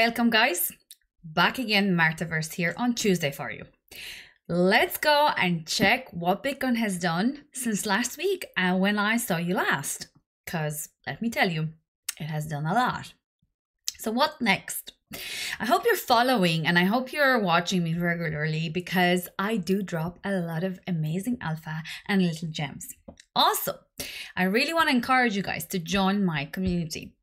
Welcome guys, back again, Martaverse here on Tuesday for you. Let's go and check what Bitcoin has done since last week and when I saw you last, because let me tell you, it has done a lot. So what next? I hope you're following and I hope you're watching me regularly because I do drop a lot of amazing alpha and little gems. Also, I really want to encourage you guys to join my community.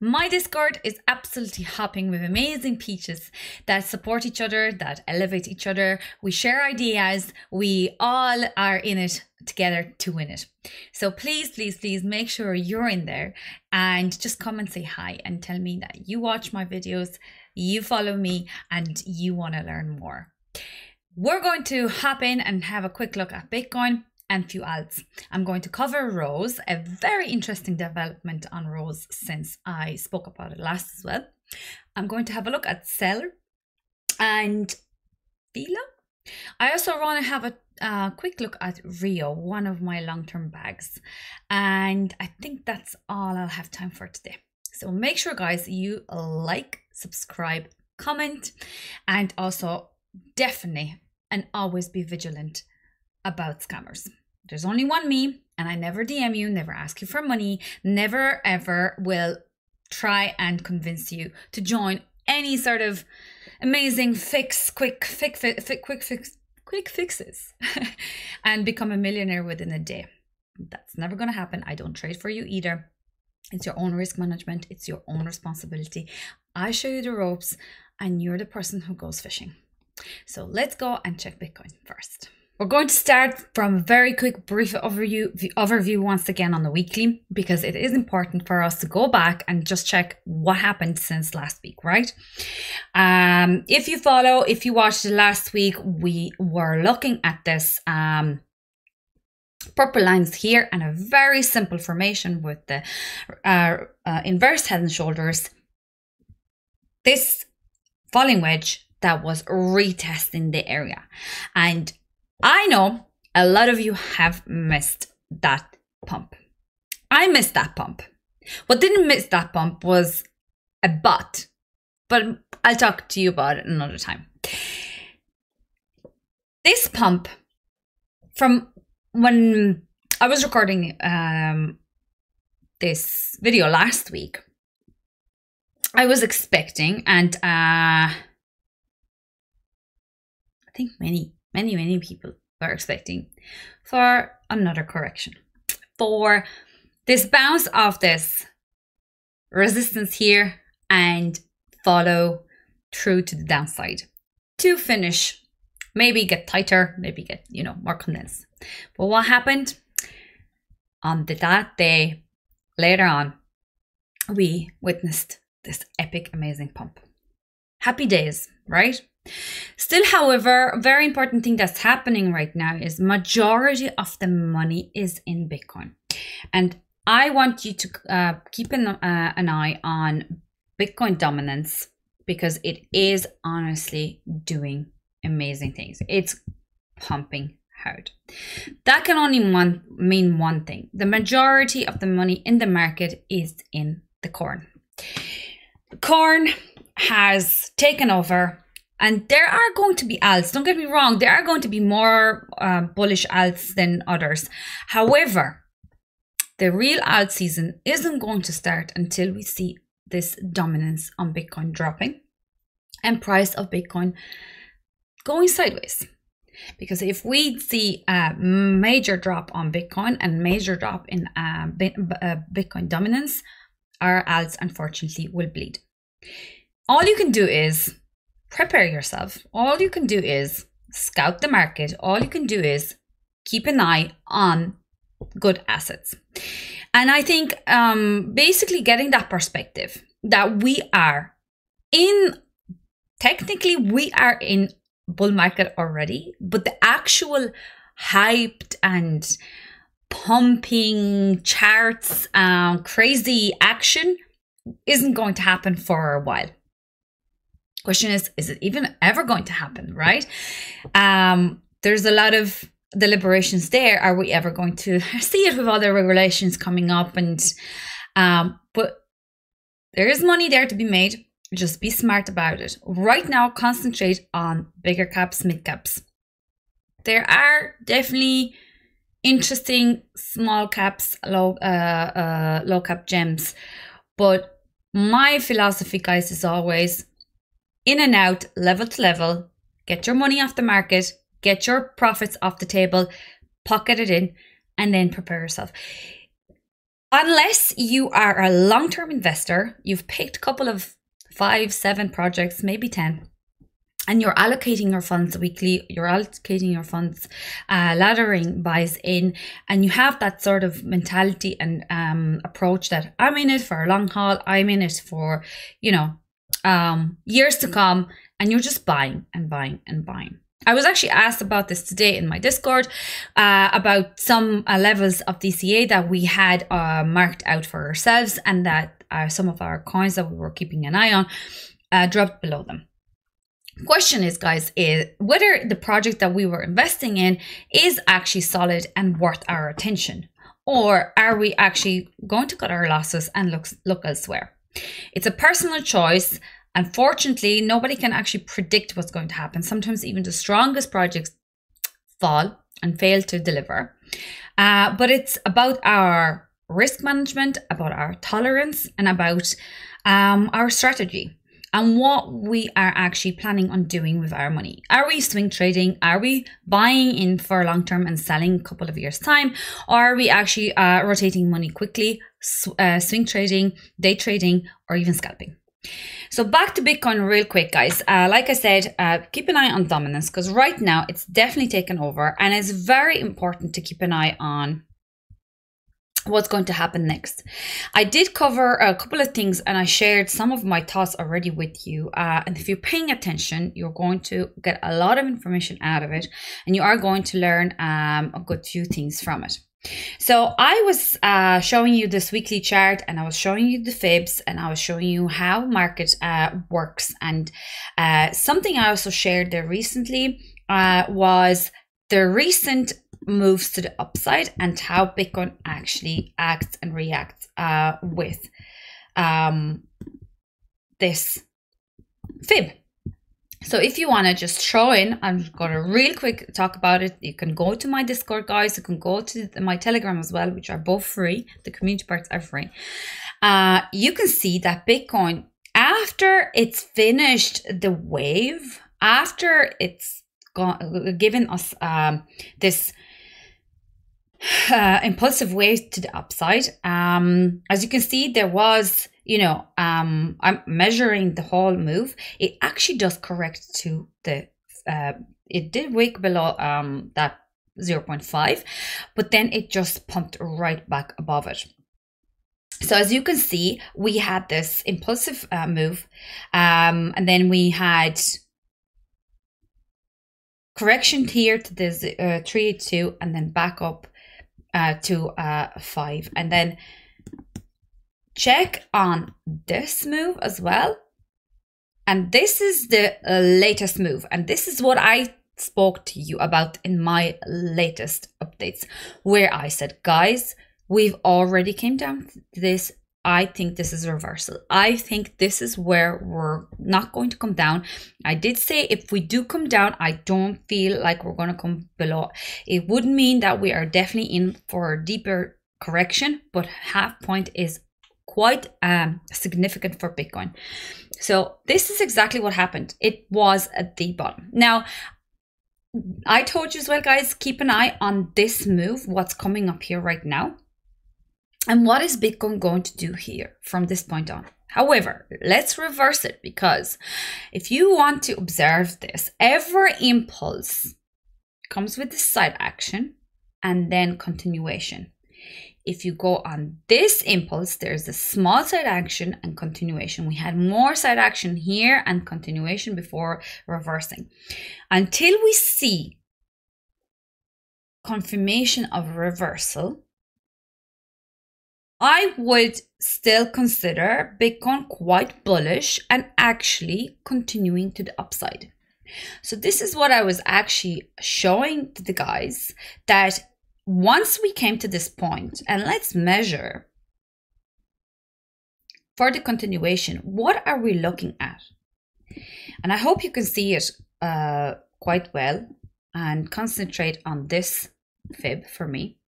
My Discord is absolutely hopping with amazing peaches that support each other, that elevate each other. We share ideas. We all are in it together to win it. So please, please, please make sure you're in there and just come and say hi and tell me that you watch my videos, you follow me, and you want to learn more. We're going to hop in and have a quick look at Bitcoin and few alts. I'm going to cover Rose, a very interesting development on Rose since I spoke about it last as well. I'm going to have a look at Seller and Vila. I also want to have a quick look at Rio, one of my long-term bags. And I think that's all I'll have time for today. So make sure guys, you like, subscribe, comment, and also definitely and always be vigilant about scammers. There's only one me, and I never DM you, never ask you for money, never ever will try and convince you to join any sort of amazing quick fixes and become a millionaire within a day. That's never going to happen. I don't trade for you either. It's your own risk management. It's your own responsibility. I show you the ropes and you're the person who goes fishing. So let's go and check Bitcoin first. We're going to start from a very quick brief overview once again on the weekly, because it is important for us to go back and just check what happened since last week, right? If you watched it last week, we were looking at this purple lines here and a very simple formation with the inverse head and shoulders. This falling wedge that was retesting the area. And I know a lot of you have missed that pump. I missed that pump. What didn't miss that pump was a but I'll talk to you about it another time. This pump, from when I was recording this video last week, I was expecting, and I think many people were expecting, for another correction, for this bounce of this resistance here and follow through to the downside to finish, maybe get tighter, maybe get, more condensed. But what happened on that day later on, we witnessed this epic, amazing pump. Happy days, right? Still, however, a very important thing that's happening right now is majority of the money is in Bitcoin. And I want you to keep an eye on Bitcoin dominance, because it is honestly doing amazing things. It's pumping hard. That can only mean one thing. The majority of the money in the market is in the corn. The corn has taken over. And there are going to be alts, don't get me wrong, there are going to be more bullish alts than others. However, the real alt season isn't going to start until we see this dominance on Bitcoin dropping and price of Bitcoin going sideways. Because if we see a major drop on Bitcoin and major drop in Bitcoin dominance, our alts unfortunately will bleed. All you can do is prepare yourself. All you can do is scout the market. All you can do is keep an eye on good assets. And I think basically getting that perspective that technically we are in bull market already, but the actual hyped and pumping charts, crazy action isn't going to happen for a while. Question is it even ever going to happen, right? There's a lot of deliberations there. Are we ever going to see it with other regulations coming up? And but there is money there to be made. Just be smart about it. Right now, concentrate on bigger caps, mid caps. There are definitely interesting small caps, low cap gems, but my philosophy, guys, is always in and out, level to level. Get your money off the market, get your profits off the table, pocket it in, and then prepare yourself. Unless you are a long-term investor, you've picked a couple of 5, 7 projects, maybe 10, and you're allocating your funds weekly, you're allocating your funds, laddering buys in, and you have that sort of mentality and approach that I'm in it for a long haul, I'm in it for, you know, years to come, and you're just buying and buying and buying. I was actually asked about this today in my Discord, about some levels of DCA that we had marked out for ourselves, and that some of our coins that we were keeping an eye on dropped below them. Question is, guys, is whether the project that we were investing in is actually solid and worth our attention, or are we actually going to cut our losses and look elsewhere? It's a personal choice. Unfortunately, nobody can actually predict what's going to happen. Sometimes even the strongest projects fall and fail to deliver. But it's about our risk management, about our tolerance, and about our strategy and what we are actually planning on doing with our money. Are we swing trading? Are we buying in for long term and selling a couple of years time? Or are we actually rotating money quickly, swing trading, day trading, or even scalping? So back to Bitcoin real quick, guys. Like I said, keep an eye on dominance, because right now it's definitely taken over, and it's very important to keep an eye on what's going to happen next. I did cover a couple of things, and I shared some of my thoughts already with you. And if you're paying attention, you're going to get a lot of information out of it, and you are going to learn a good few things from it. So I was showing you this weekly chart, and I was showing you the fibs, and I was showing you how market works. And something I also shared there recently was the recent moves to the upside and how Bitcoin actually acts and reacts with this fib. So if you want to just throw in, I'm going to real quick talk about it. You can go to my Discord, guys. You can go to my Telegram as well, which are both free. The community parts are free. You can see that Bitcoin, after it's finished the wave, after it's given us this impulsive wave to the upside, as you can see, there was, you know, I'm measuring the whole move. It actually does correct to the, it did wick below that 0.5, but then it just pumped right back above it. So as you can see, we had this impulsive move, and then we had correction here to the 382, and then back up to 5, and then check on this move as well. And this is the latest move, and this is what I spoke to you about in my latest updates, where I said, guys, we've already came down to this. I think this is a reversal. I think this is where we're not going to come down. I did say if we do come down, I don't feel like we're going to come below. It would mean that we are definitely in for a deeper correction, but half point is quite significant for Bitcoin. So this is exactly what happened. It was at the bottom. Now, I told you as well, guys, keep an eye on this move, what's coming up here right now. And what is Bitcoin going to do here from this point on? However, let's reverse it, because if you want to observe this, every impulse comes with the side action and then continuation. If you go on this impulse, there's a small side action and continuation. We had more side action here and continuation before reversing. Until we see confirmation of reversal, I would still consider Bitcoin quite bullish and actually continuing to the upside. So this is what I was actually showing to the guys, that once we came to this point, and let's measure for the continuation, what are we looking at? And I hope you can see it quite well and concentrate on this fib for me.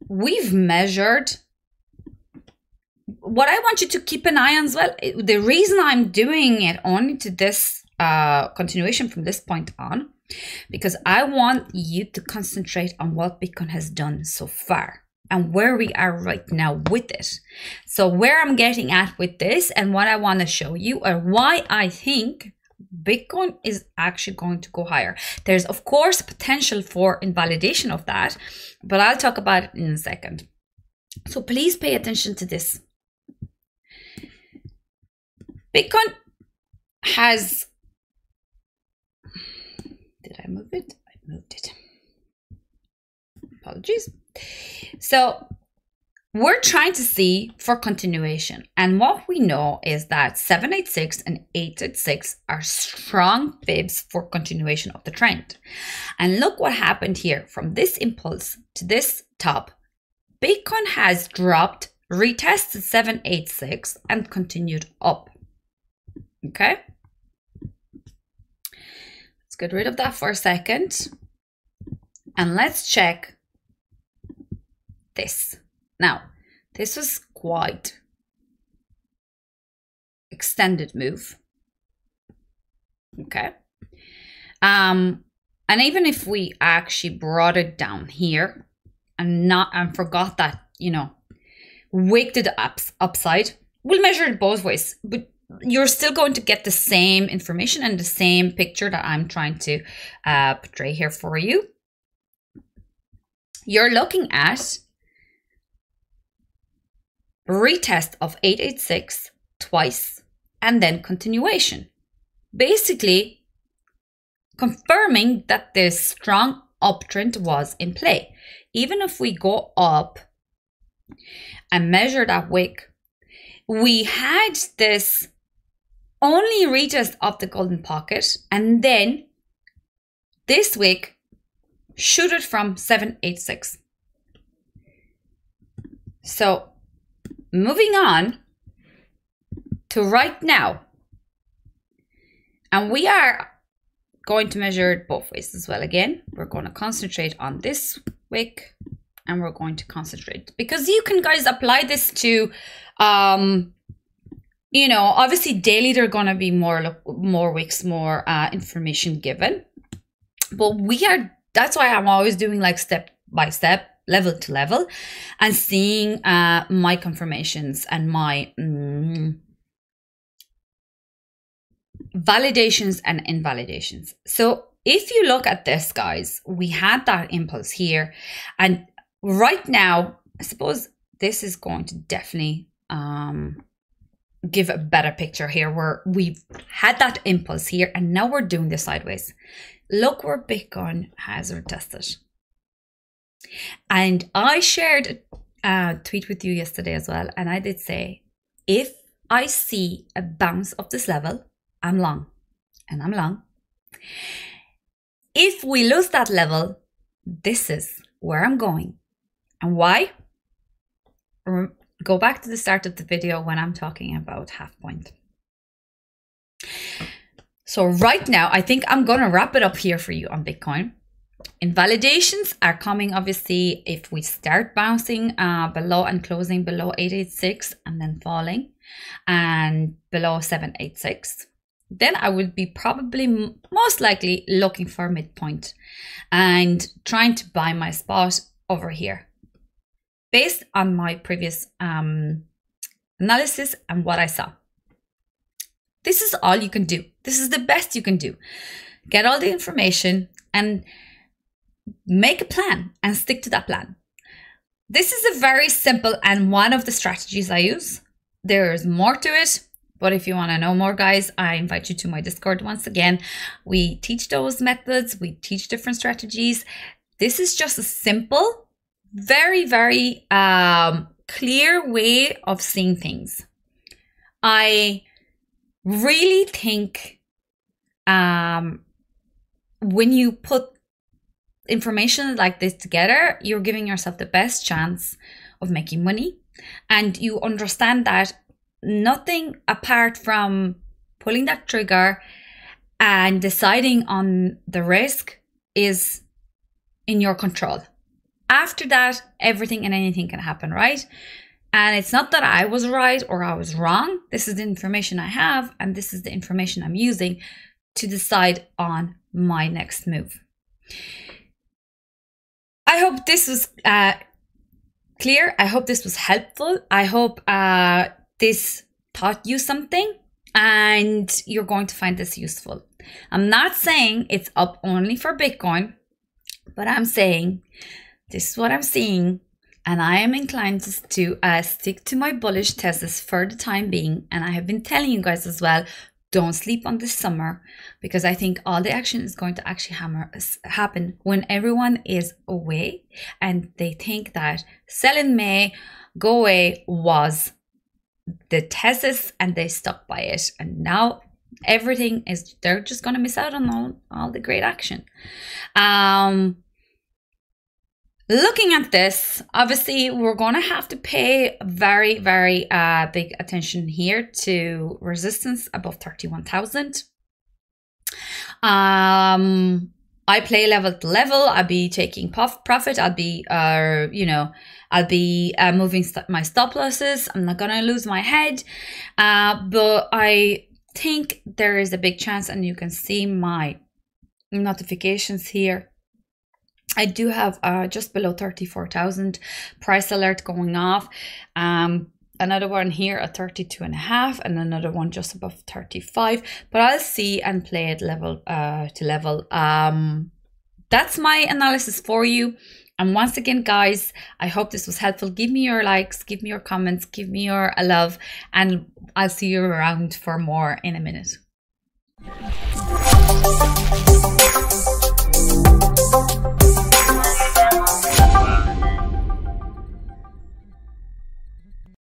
We've measured. What I want you to keep an eye on as well, the reason I'm doing it only to this continuation from this point on, because I want you to concentrate on what Bitcoin has done so far and where we are right now with it. So where I'm getting at with this and what I want to show you are why I think Bitcoin is actually going to go higher. There's of course potential for invalidation of that, but I'll talk about it in a second. So please pay attention to this. Bitcoin has, did I move it? I moved it. Apologies. So we're trying to see for continuation. And what we know is that 786 and 886 are strong fibs for continuation of the trend. And look what happened here from this impulse to this top. Bitcoin has dropped, retested 786 and continued up. Okay. Let's get rid of that for a second. And let's check this. Now, this was quite extended move. Okay. And even if we actually brought it down here and forgot that, you know, wicked the upside, we'll measure it both ways, but you're still going to get the same information and the same picture that I'm trying to portray here for you. You're looking at retest of 886 twice and then continuation, basically confirming that this strong uptrend was in play. Even if we go up and measure that wick, we had this only retest of the golden pocket, and then this wick shooted from 786. So moving on to right now, and we are going to measure it both ways as well. Again, we're going to concentrate on this wick and we're going to concentrate, because you can guys apply this to you know, obviously daily there are going to be more wicks, more information given, but that's why I'm always doing like step by step, level to level, and seeing my confirmations and my validations and invalidations. So if you look at this, guys, we had that impulse here, and right now I suppose this is going to definitely give a better picture here, where we've had that impulse here and now we're doing this sideways. Look where Bitcoin has retested. And I shared a tweet with you yesterday as well, and I did say, if I see a bounce of this level, I'm long, and I'm long. If we lose that level, this is where I'm going. And why? Go back to the start of the video when I'm talking about half point. So right now, I think I'm going to wrap it up here for you on Bitcoin. Invalidations are coming, obviously, if we start bouncing below and closing below 886 and then falling and below 786. Then I would be probably most likely looking for a midpoint and trying to buy my spot over here, based on my previous analysis and what I saw. This is all you can do. This is the best you can do. Get all the information and make a plan and stick to that plan. This is a very simple and one of the strategies I use. There's more to it, but if you want to know more, guys, I invite you to my Discord once again. We teach those methods. We teach different strategies. This is just a simple, very, very clear way of seeing things. I really think when you put information like this together, you're giving yourself the best chance of making money. And you understand that nothing apart from pulling that trigger and deciding on the risk is in your control. After that, everything and anything can happen, right? And it's not that I was right or I was wrong. This is the information I have, and this is the information I'm using to decide on my next move. I hope this was clear. I hope this was helpful. I hope this taught you something and you're going to find this useful. I'm not saying it's up only for Bitcoin, but I'm saying this is what I'm seeing, and I am inclined to stick to my bullish thesis for the time being. And I have been telling you guys as well, don't sleep on this summer, because I think all the action is going to actually happen when everyone is away and they think that sell in May, go away was the thesis and they stuck by it. And now everything is, they're just going to miss out on all the great action. Looking at this, obviously, we're going to have to pay very, very big attention here to resistance above 31,000. I play level to level. I'll be taking profit. I'll be, I'll be moving my stop losses. I'm not going to lose my head. But I think there is a big chance, and you can see my notifications here. I do have just below 34,000 price alert going off. Another one here at 32.5 and another one just above 35. But I'll see and play it level to level. That's my analysis for you. And once again, guys, I hope this was helpful. Give me your likes, give me your comments, give me your love, and I'll see you around for more in a minute.